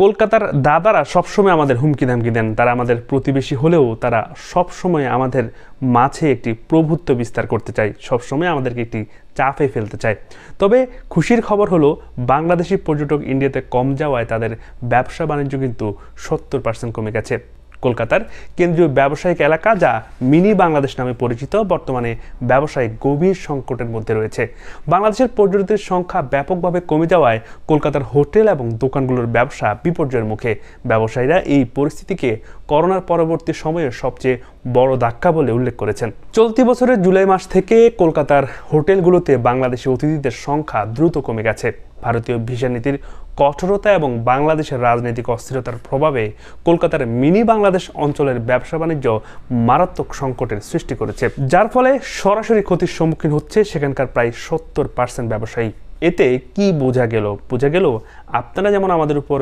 কলকাতার দাদারা সবসময় আমাদের হুমকি ধামকি দেন। তারা আমাদের প্রতিবেশী হলেও তারা সবসময় আমাদের মাঝে একটি প্রভুত্ব বিস্তার করতে চায়, সবসময় আমাদেরকে একটি চাপে ফেলতে চায়। তবে খুশির খবর হলো, বাংলাদেশি পর্যটক ইন্ডিয়াতে কম যাওয়ায় তাদের ব্যবসা বাণিজ্য কিন্তু 70% কমে গেছে। কলকাতার কেন্দ্রীয় ব্যবসায়িক এলাকা, যা মিনি বাংলাদেশ নামে পরিচিত, বর্তমানে ব্যবসায়িক গভীর সংকটের মধ্যে রয়েছে। বাংলাদেশের পর্যটকদের সংখ্যা ব্যাপকভাবে কমে যাওয়ায় কলকাতার হোটেল এবং দোকানগুলোর ব্যবসা বিপর্যয়ের মুখে। ব্যবসায়ীরা এই পরিস্থিতিকে করোনার পরবর্তী সময়ে সবচেয়ে বড় ধাক্কা বলে উল্লেখ করেছেন। চলতি বছরের জুলাই মাস থেকে কলকাতার হোটেলগুলোতে বাংলাদেশি অতিথিদের সংখ্যা দ্রুত কমে গেছে। ভারতীয় ভিসা নীতির কঠোরতা এবং বাংলাদেশের রাজনৈতিক অস্থিরতার প্রভাবে কলকাতার মিনি বাংলাদেশ অঞ্চলের ব্যবসা বাণিজ্য মারাত্মক সংকটের সৃষ্টি করেছে, যার ফলে সরাসরি ক্ষতির সম্মুখীন হচ্ছে সেখানকার প্রায় 70% ব্যবসায়ী। এতে কি বোঝা গেল? আপনারা যেমন আমাদের উপর